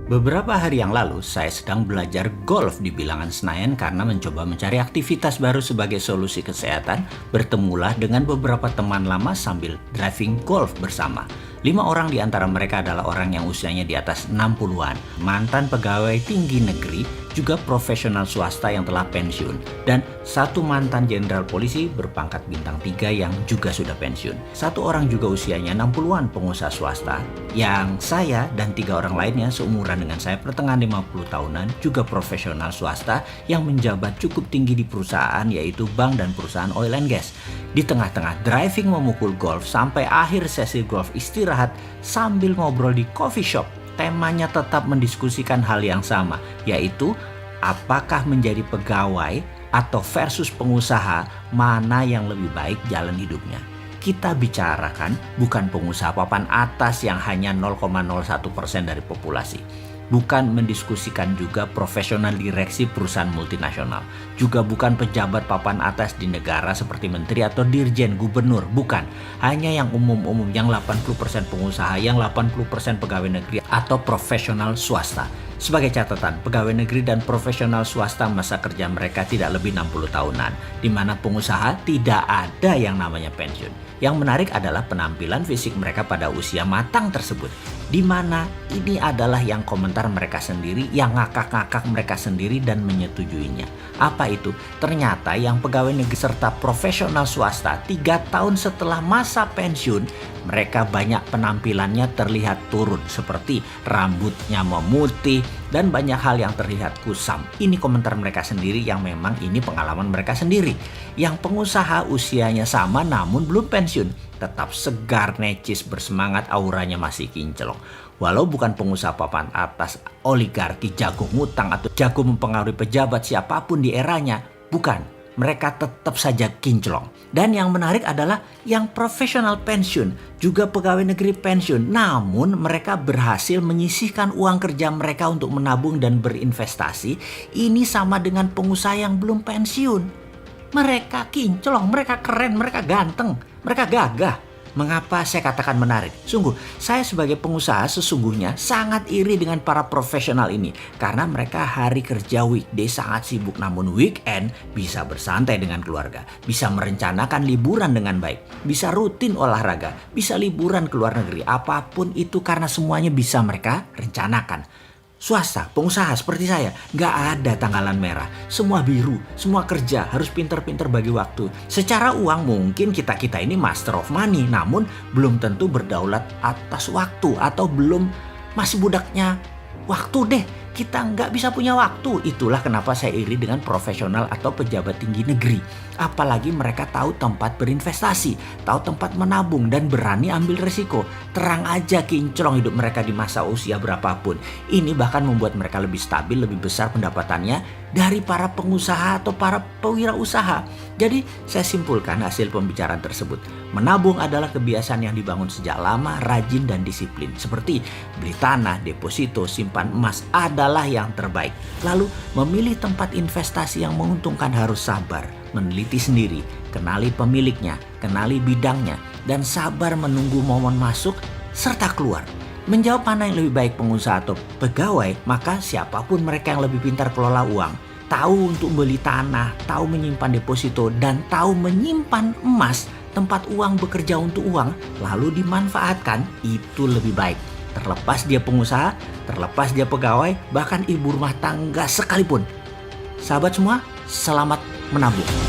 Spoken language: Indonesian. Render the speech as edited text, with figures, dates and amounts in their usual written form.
Beberapa hari yang lalu, saya sedang belajar golf di bilangan Senayan karena mencoba mencari aktivitas baru sebagai solusi kesehatan. Bertemulah dengan beberapa teman lama sambil driving golf bersama. 5 orang di antara mereka adalah orang yang usianya di atas 60-an, mantan pegawai tinggi negeri, juga profesional swasta yang telah pensiun, dan satu mantan jenderal polisi berpangkat bintang 3 yang juga sudah pensiun. Satu orang juga usianya 60-an, pengusaha swasta, yang saya dan 3 orang lainnya seumuran dengan saya, pertengahan 50 tahunan, juga profesional swasta yang menjabat cukup tinggi di perusahaan, yaitu bank dan perusahaan oil and gas. Di tengah-tengah driving memukul golf sampai akhir sesi golf istirahat sambil ngobrol di coffee shop, temanya tetap mendiskusikan hal yang sama, yaitu apakah menjadi pegawai atau versus pengusaha, mana yang lebih baik jalan hidupnya. Kita bicarakan bukan pengusaha papan atas yang hanya 0,01% dari populasi. Bukan mendiskusikan juga profesional direksi perusahaan multinasional. Juga bukan pejabat papan atas di negara seperti menteri atau dirjen, gubernur. Bukan. Hanya yang umum-umum, yang 80% pengusaha, yang 80% pegawai negeri atau profesional swasta. Sebagai catatan, pegawai negeri dan profesional swasta masa kerja mereka tidak lebih 60 tahunan, di mana pengusaha tidak ada yang namanya pensiun. Yang menarik adalah penampilan fisik mereka pada usia matang tersebut, di mana ini adalah yang komentar mereka sendiri, yang ngakak-ngakak mereka sendiri dan menyetujuinya. Apa itu? Ternyata yang pegawai negeri serta profesional swasta 3 tahun setelah masa pensiun, mereka banyak penampilannya terlihat turun, seperti rambutnya memutih dan banyak hal yang terlihat kusam. Ini komentar mereka sendiri yang memang ini pengalaman mereka sendiri. Yang pengusaha usianya sama namun belum pensiun, tetap segar, necis, bersemangat, auranya masih kinclong. Walau bukan pengusaha papan atas, oligarki, jago ngutang atau jago mempengaruhi pejabat siapapun di eranya, bukan. Mereka tetap saja kinclong. Dan yang menarik adalah yang profesional pensiun, juga pegawai negeri pensiun. Namun mereka berhasil menyisihkan uang kerja mereka untuk menabung dan berinvestasi. Ini sama dengan pengusaha yang belum pensiun. Mereka kinclong, mereka keren, mereka ganteng, mereka gagah. Mengapa saya katakan menarik? Sungguh, saya sebagai pengusaha sesungguhnya sangat iri dengan para profesional ini. Karena mereka hari kerja weekday sangat sibuk, namun weekend bisa bersantai dengan keluarga. Bisa merencanakan liburan dengan baik. Bisa rutin olahraga, bisa liburan ke luar negeri. Apapun itu karena semuanya bisa mereka rencanakan. Swasta, pengusaha seperti saya, gak ada tanggalan merah. Semua biru, semua kerja, harus pinter-pinter bagi waktu. Secara uang mungkin kita-kita ini master of money, namun belum tentu berdaulat atas waktu. Atau belum, masih budaknya waktu deh. Kita nggak bisa punya waktu. Itulah kenapa saya iri dengan profesional atau pejabat tinggi negeri. Apalagi mereka tahu tempat berinvestasi, tahu tempat menabung dan berani ambil resiko. Terang aja kinclong hidup mereka di masa usia berapapun. Ini bahkan membuat mereka lebih stabil, lebih besar pendapatannya dari para pengusaha atau para pewirausaha. Jadi saya simpulkan hasil pembicaraan tersebut. Menabung adalah kebiasaan yang dibangun sejak lama, rajin dan disiplin. Seperti beli tanah, deposito, simpan emas adalah yang terbaik. Lalu memilih tempat investasi yang menguntungkan harus sabar, meneliti sendiri, kenali pemiliknya, kenali bidangnya, dan sabar menunggu momen masuk serta keluar. Menjawab mana yang lebih baik pengusaha atau pegawai, maka siapapun mereka yang lebih pintar kelola uang, tahu untuk beli tanah, tahu menyimpan deposito, dan tahu menyimpan emas, tempat uang bekerja untuk uang, lalu dimanfaatkan, itu lebih baik. Terlepas dia pengusaha, terlepas dia pegawai, bahkan ibu rumah tangga sekalipun. Sahabat semua, selamat menabung.